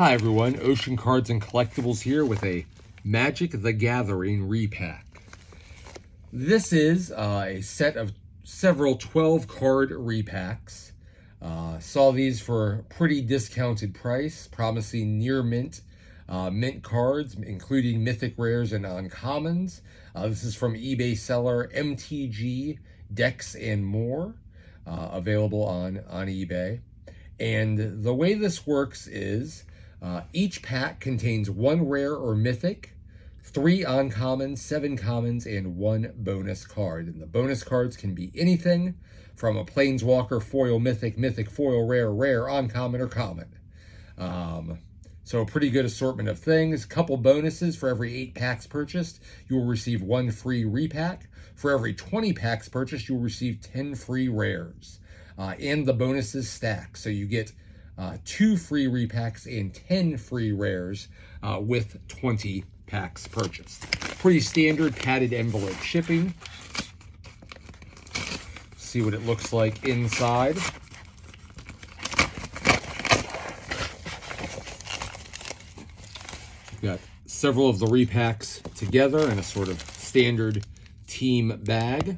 Hi everyone, Ocean Cards and Collectibles here with a Magic the Gathering repack. This is a set of several 12-card repacks. Saw these for a pretty discounted price, promising near mint cards, including mythic rares and uncommons. This is from eBay seller MTG Decks and More, available on eBay. And the way this works is each pack contains 1 rare or mythic, 3 uncommons, 7 commons, and 1 bonus card. And the bonus cards can be anything from a planeswalker, foil, mythic, foil, rare, uncommon, or common. So a pretty good assortment of things. Couple bonuses: for every 8 packs purchased, you will receive 1 free repack. For every 20 packs purchased, you will receive 10 free rares. And the bonuses stack, so you get 2 free repacks and 10 free rares with 20 packs purchased. Pretty standard padded envelope shipping. See what it looks like inside. We've got several of the repacks together in a sort of standard team bag.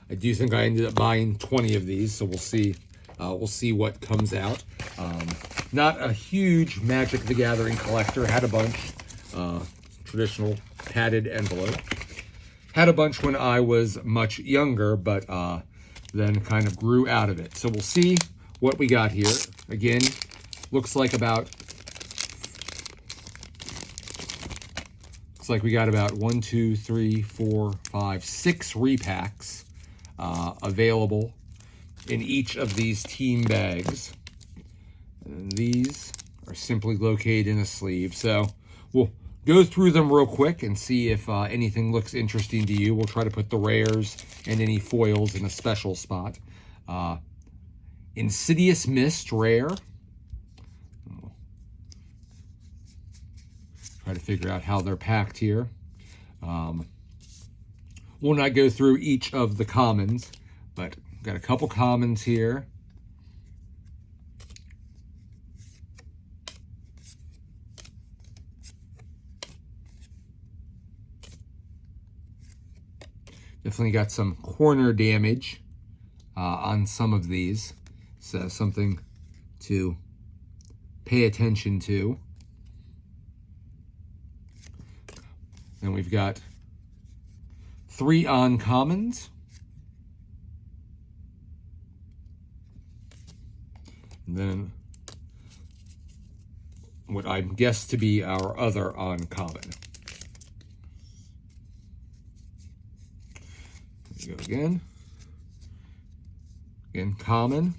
I do think I ended up buying 20 of these, so we'll see. We'll see what comes out. Not a huge Magic the Gathering collector. Had a bunch. Traditional padded envelope. Had a bunch when I was much younger, but then kind of grew out of it. So we'll see what we got here. Again, looks like we got about 1, 2, 3, 4, 5, 6 repacks available in each of these team bags. And these are simply located in a sleeve. So we'll go through them real quick and see if anything looks interesting to you. We'll try to put the rares and any foils in a special spot. Insidious Mist rare. Try to figure out how they're packed here. We'll not go through each of the commons, but got a couple commons here. Definitely got some corner damage on some of these, so something to pay attention to. And we've got 3 uncommons. And then what I guess to be our other uncommon. There we go again. Again, common.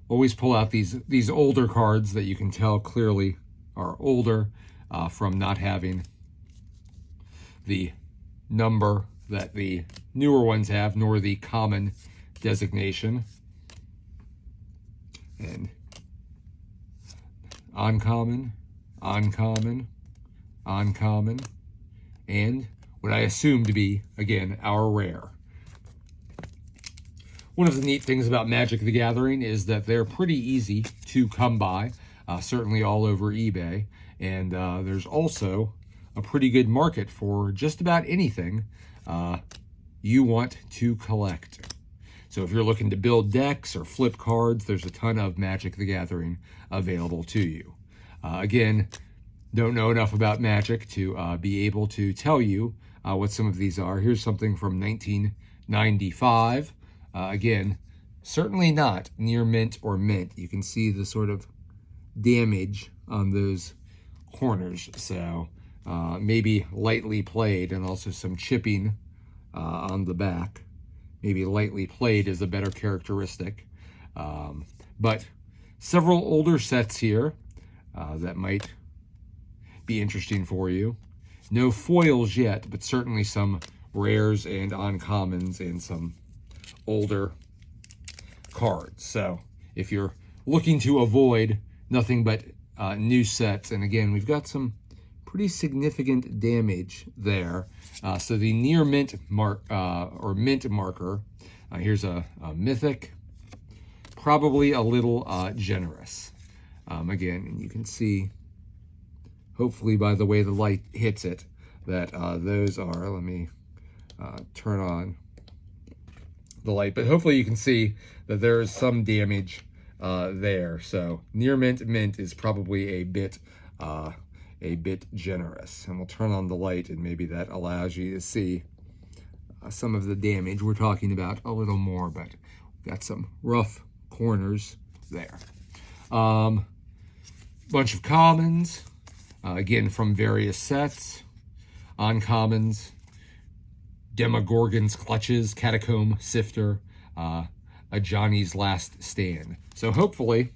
Always pull out these older cards that you can tell clearly are older from not having the number that the newer ones have, nor the common designation. And uncommon, and what I assume to be, again, our rare. One of the neat things about Magic the Gathering is that they're pretty easy to come by, certainly all over eBay. And there's also a pretty good market for just about anything you want to collect. So if you're looking to build decks or flip cards, there's a ton of Magic the Gathering available to you. Again, don't know enough about Magic to be able to tell you what some of these are. Here's something from 1995. Again, certainly not near mint or mint. You can see the sort of damage on those corners. So maybe lightly played, and also some chipping on the back. Maybe lightly played is a better characteristic. But several older sets here that might be interesting for you. No foils yet, but certainly some rares and uncommons and some older cards. So if you're looking to avoid nothing but new sets, and again, we've got some pretty significant damage there. So the near mint or mint marker, here's a mythic, probably a little generous. Again, and you can see, hopefully by the way the light hits it, that those are, let me turn on the light, but hopefully you can see that there is some damage there. So near mint is probably a bit generous. And we'll turn on the light, and maybe that allows you to see some of the damage we're talking about a little more, but got some rough corners there. Bunch of commons, again from various sets. Uncommons, Demogorgon's Clutches, Catacomb Sifter, a Johnny's Last Stand. So hopefully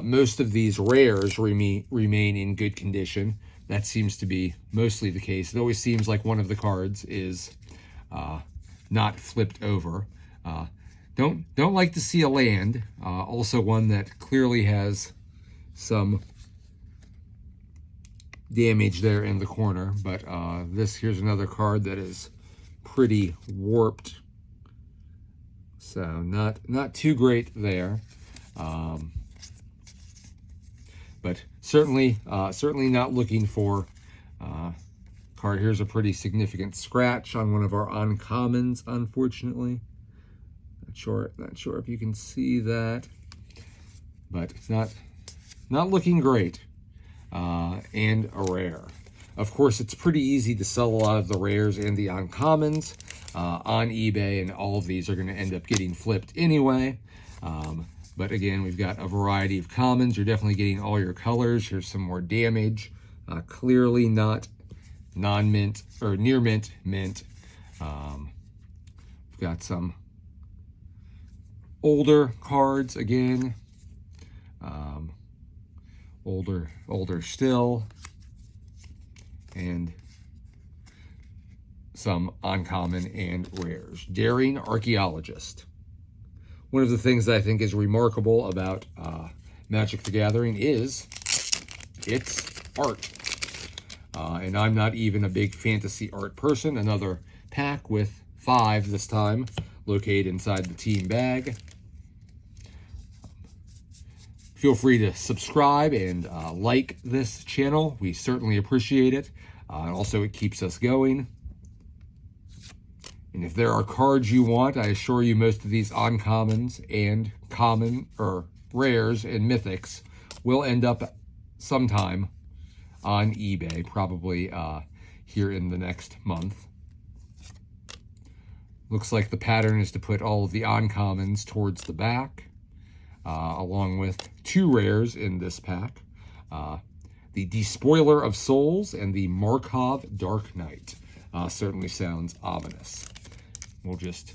most of these rares remain in good condition. That seems to be mostly the case. It always seems like one of the cards is not flipped over. Don't like to see a land. Also one that clearly has some damage there in the corner, but here's another card that is pretty warped, so not too great there, but certainly not looking for card. Here's a pretty significant scratch on one of our uncommons, unfortunately. Not sure if you can see that, but it's not looking great. And a rare. Of course, it's pretty easy to sell a lot of the rares and the uncommons on eBay, and all of these are going to end up getting flipped anyway. But again, we've got a variety of commons. You're definitely getting all your colors. Here's some more damage. Clearly not non-mint or near mint. We've got some older cards again. Older still, and some uncommon and rares. Daring Archaeologist. One of the things that I think is remarkable about Magic the Gathering is its art. And I'm not even a big fantasy art person. Another pack with 5 this time, located inside the team bag. Feel free to subscribe and like this channel. We certainly appreciate it. Also, it keeps us going. And if there are cards you want, I assure you most of these uncommons and common or rares and mythics will end up sometime on eBay, probably here in the next month. Looks like the pattern is to put all of the uncommons towards the back. Along with 2 rares in this pack, the Despoiler of Souls and the Markov Dark Knight. Certainly sounds ominous. We'll just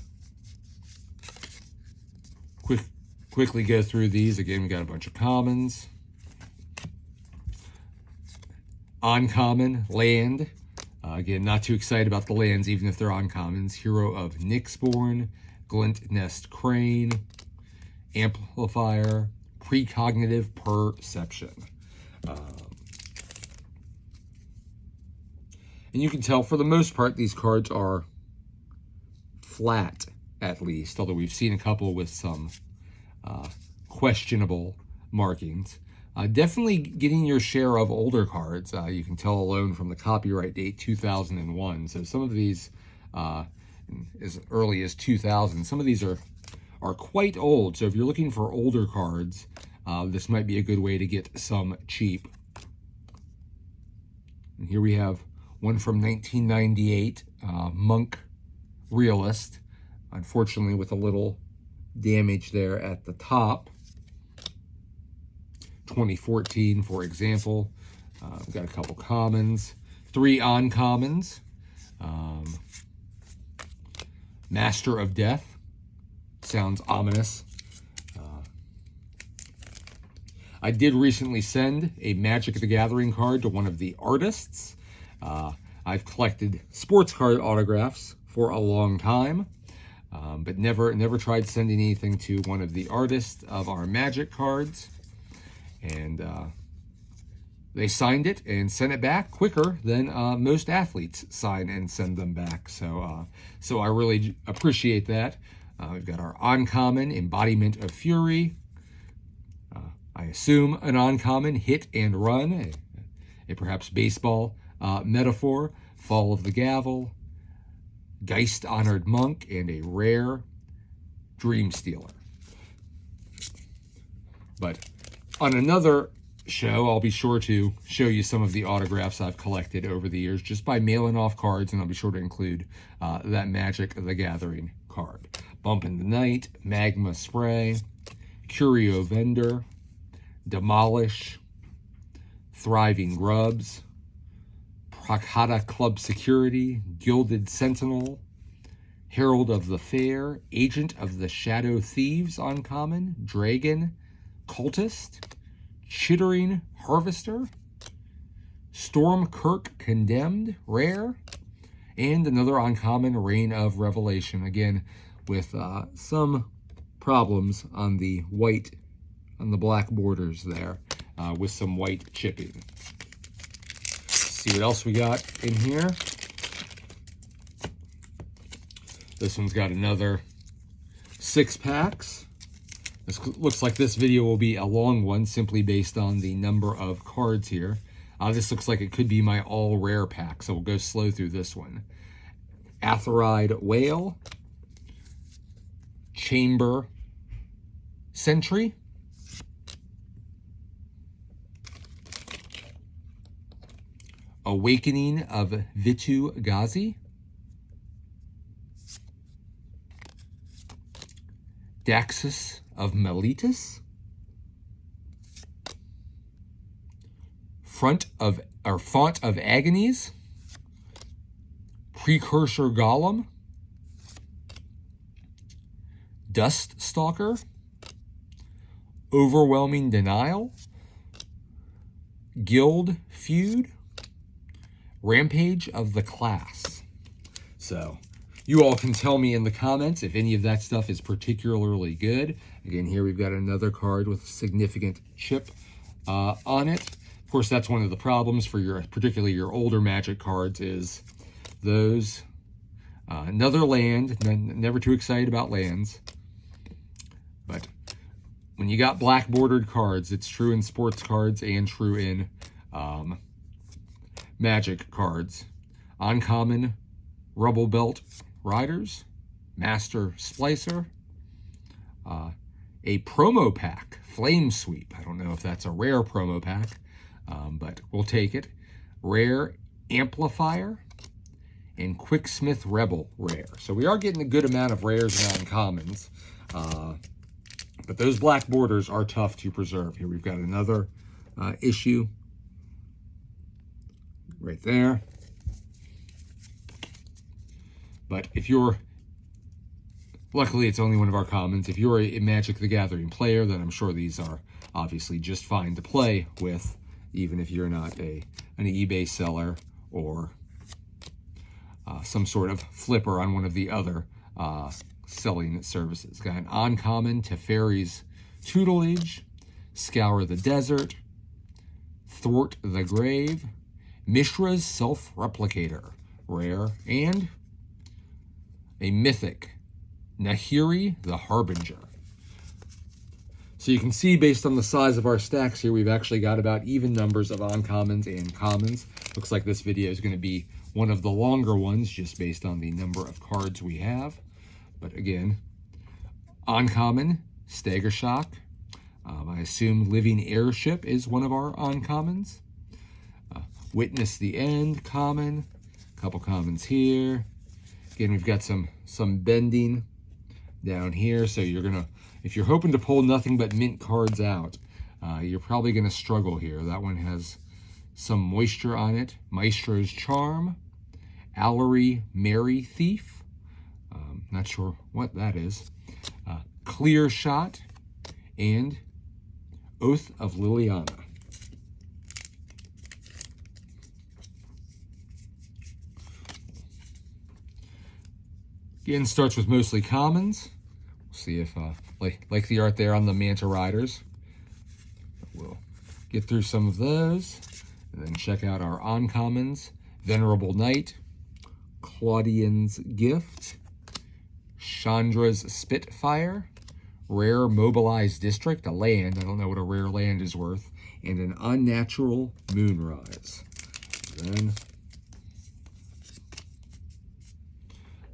quickly go through these. Again, we got a bunch of commons. Uncommon, land. Again, not too excited about the lands, even if they're uncommons. Hero of Nyxborn, Glint Nest Crane, Amplifier, Precognitive Perception. And you can tell for the most part these cards are flat, at least, although we've seen a couple with some questionable markings. Definitely getting your share of older cards. You can tell alone from the copyright date 2001. So some of these as early as 2000. Some of these are quite old. So if you're looking for older cards, this might be a good way to get some cheap. And here we have one from 1998, Monk Realist, unfortunately with a little damage there at the top. 2014, for example. We've got a couple commons, 3 uncommons. Master of Death. Sounds ominous. I did recently send a Magic the Gathering card to one of the artists. I've collected sports card autographs for a long time, but never tried sending anything to one of the artists of our Magic cards. And they signed it and sent it back quicker than most athletes sign and send them back. So I really appreciate that. We've got our uncommon Embodiment of Fury. I assume an uncommon Hit and Run, a perhaps baseball metaphor. Fall of the Gavel, Geist Honored Monk, and a rare Dream Stealer. But on another show, I'll be sure to show you some of the autographs I've collected over the years just by mailing off cards, and I'll be sure to include that Magic the Gathering card. Bump in the Night, Magma Spray, Curio Vendor, Demolish, Thriving Grubs, Prakata Club Security, Gilded Sentinel, Herald of the Fair, Agent of the Shadow Thieves uncommon, Dragon, Cultist, Chittering Harvester, Stormkirk Condemned, rare, and another uncommon, Reign of Revelation, again with some problems on the black borders there, with some white chipping. See what else we got in here. This one's got another 6 packs. This looks like this video will be a long one simply based on the number of cards here. This looks like it could be my all rare pack, so we'll go slow through this one. Atheride Whale, Chamber Sentry, Awakening of Vitu Ghazi, Daxus of Meletus, Font of Agonies, Precursor Golem, Dust Stalker, Overwhelming Denial, Guild Feud, Rampage of the Class. So you all can tell me in the comments if any of that stuff is particularly good. Again, here we've got another card with significant chip on it. Of course, that's one of the problems for particularly your older Magic cards is those. Another land, never too excited about lands. But when you got black bordered cards, it's true in sports cards and true in Magic cards. Uncommon Rubble Belt Riders, Master Splicer, a promo pack, Flame Sweep. I don't know if that's a rare promo pack, but we'll take it. Rare Amplifier, and Quicksmith Rebel rare. So we are getting a good amount of rares and uncommons, but those black borders are tough to preserve. Here we've got another issue right there. But if you're, luckily it's only one of our commons. If you're a Magic the Gathering player, then I'm sure these are obviously just fine to play with, even if you're not an eBay seller or some sort of flipper on one of the other selling services. Got an uncommon Teferi's Tutelage, Scour the Desert, Thwart the Grave, Mishra's Self-Replicator, rare, and a mythic, Nahiri the Harbinger. So you can see based on the size of our stacks here, we've actually got about even numbers of uncommons and commons. Looks like this video is going to be one of the longer ones just based on the number of cards we have. But again, uncommon, Stagger Shock. I assume Living Airship is one of our uncommons. Witness the End, common. A couple commons here. Again, we've got some bending down here, so you're gonna, if you're hoping to pull nothing but mint cards out, you're probably gonna struggle here. That one has some moisture on it. Maestro's Charm, Allery Merry Thief, not sure what that is. Clear Shot, and Oath of Liliana. Again, starts with mostly commons. We'll see if, like the art there on the Manta Riders. We'll get through some of those. And then check out our uncommons: Venerable Knight, Claudian's Gift, Chandra's Spitfire, Rare Mobilized District, a land, I don't know what a rare land is worth, and an Unnatural Moonrise. Then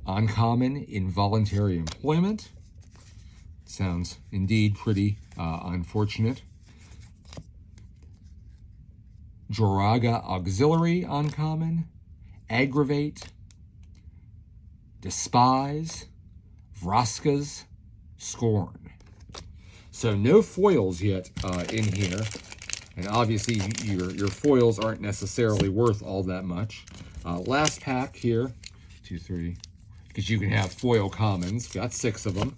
uncommon Involuntary Employment. Sounds indeed pretty unfortunate. Joraga Auxiliary uncommon, Aggravate, Despise, Vraska's Scorn. So no foils yet in here, and obviously your foils aren't necessarily worth all that much. Last pack here, 2, 3, because you can have foil commons. Got 6 of them,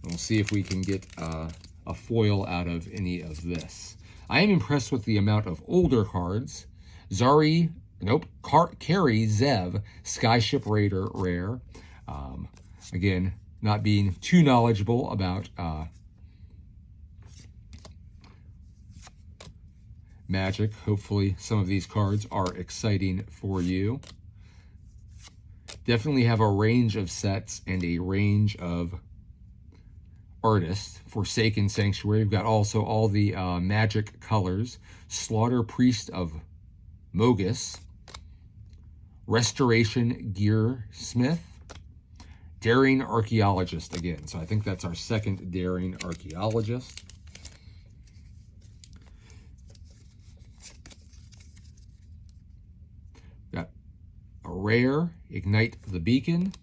and we'll see if we can get a foil out of any of this. I am impressed with the amount of older cards. Carry Zev, Skyship Raider rare. Again, not being too knowledgeable about Magic. Hopefully some of these cards are exciting for you. Definitely have a range of sets and a range of artists. Forsaken Sanctuary. We've got also all the magic colors. Slaughter Priest of Mogus, Restoration Gearsmith, Daring Archaeologist again. So I think that's our second Daring Archaeologist. Got a rare, Ignite the Beacon.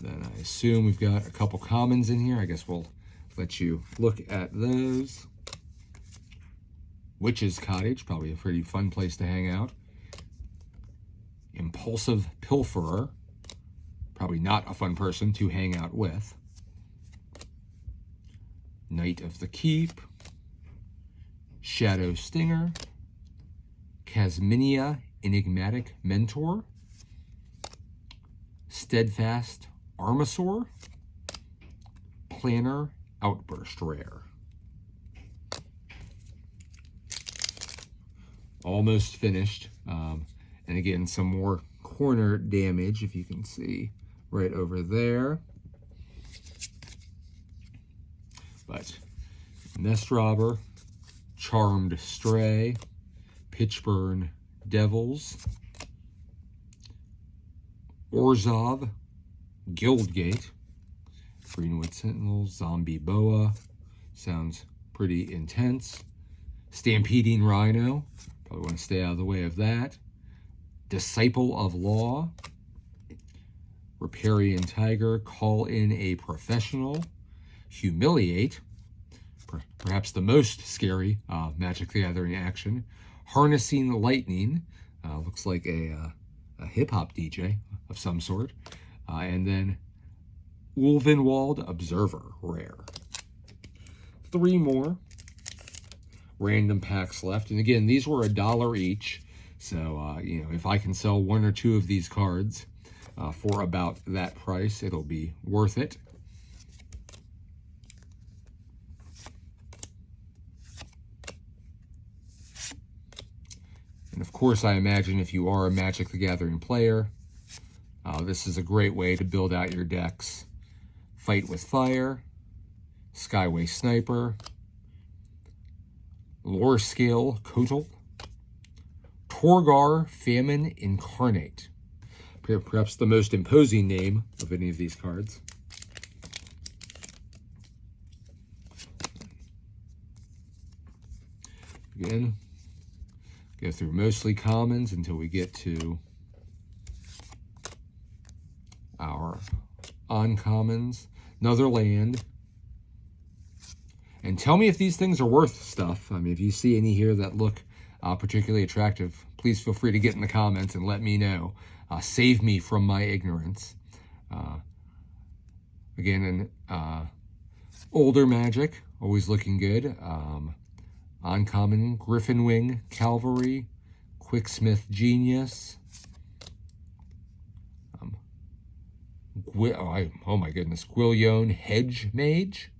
Then I assume we've got a couple commons in here. I guess we'll let you look at those. Witch's Cottage, probably a pretty fun place to hang out. Impulsive Pilferer, probably not a fun person to hang out with. Knight of the Keep, Shadow Stinger, Casminia Enigmatic Mentor, Steadfast Armasaur, Planner Outburst rare. Almost finished. And again, some more corner damage, if you can see right over there. But Nest Robber, Charmed Stray, Pitchburn Devils, Orzhov, Guildgate, Greenwood Sentinels, Zombie Boa, sounds pretty intense. Stampeding Rhino, probably want to stay out of the way of that. Disciple of Law, Riparian Tiger, Call in a Professional, Humiliate, perhaps the most scary Magic the Gathering action. Harnessing Lightning, looks like a hip-hop DJ of some sort. And then Ulvenwald Observer rare. 3 more random packs left. And again, these were $1 each. So, you know, if I can sell 1 or 2 of these cards for about that price, it'll be worth it. And of course, I imagine if you are a Magic the Gathering player, this is a great way to build out your decks. Fight with Fire, Skyway Sniper, Lore Scale Kotal, Torgar Famine Incarnate. Perhaps the most imposing name of any of these cards. Again, go through mostly commons until we get to our uncommons. Another land. And tell me if these things are worth stuff. I mean, if you see any here that look particularly attractive, please feel free to get in the comments and let me know. Save me from my ignorance. Again, an older Magic, always looking good. Uncommon, Griffin Wing Cavalry, Quicksmith Genius. Oh my goodness, Gwillion Hedge Mage.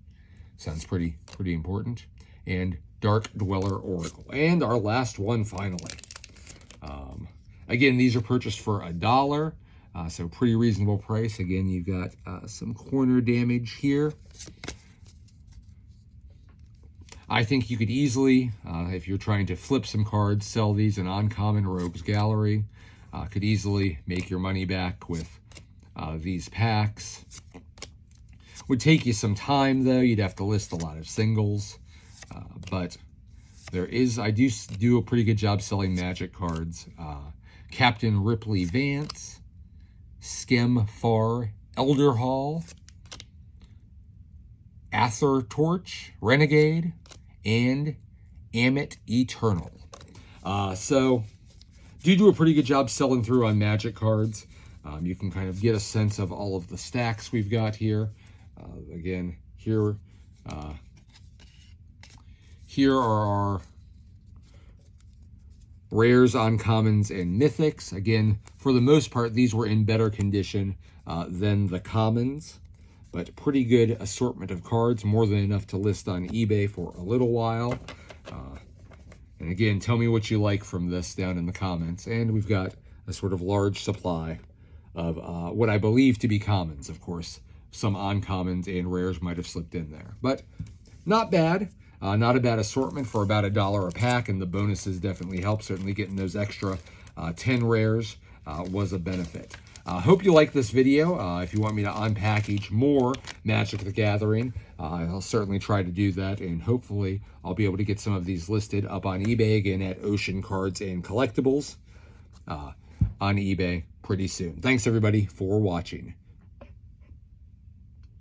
Sounds pretty important. And Dark Dweller Oracle. And our last one finally. Again, these are purchased for $1, so pretty reasonable price. Again, you've got some corner damage here. I think you could easily, if you're trying to flip some cards, sell these in Uncommon Rogues Gallery. Could easily make your money back with these packs. Would take you some time though. You'd have to list a lot of singles, but I do a pretty good job selling Magic cards. Captain Ripley Vance, Skem Far Elderhall, Aether Torch, Renegade, and Amit Eternal. So do a pretty good job selling through on Magic cards. You can kind of get a sense of all of the stacks we've got here. Again, here are our Rares, Uncommons, and Mythics. Again, for the most part, these were in better condition than the Commons, but pretty good assortment of cards, more than enough to list on eBay for a little while. And again, tell me what you like from this down in the comments. And we've got a sort of large supply of what I believe to be Commons. Of course, some Uncommons and Rares might have slipped in there, but not bad. Not a bad assortment for about $1 a pack, and the bonuses definitely help. Certainly getting those extra 10 rares was a benefit. Hope you like this video. If you want me to unpackage more Magic the Gathering, I'll certainly try to do that, and hopefully I'll be able to get some of these listed up on eBay again at Ocean Cards and Collectibles on eBay pretty soon. Thanks everybody for watching.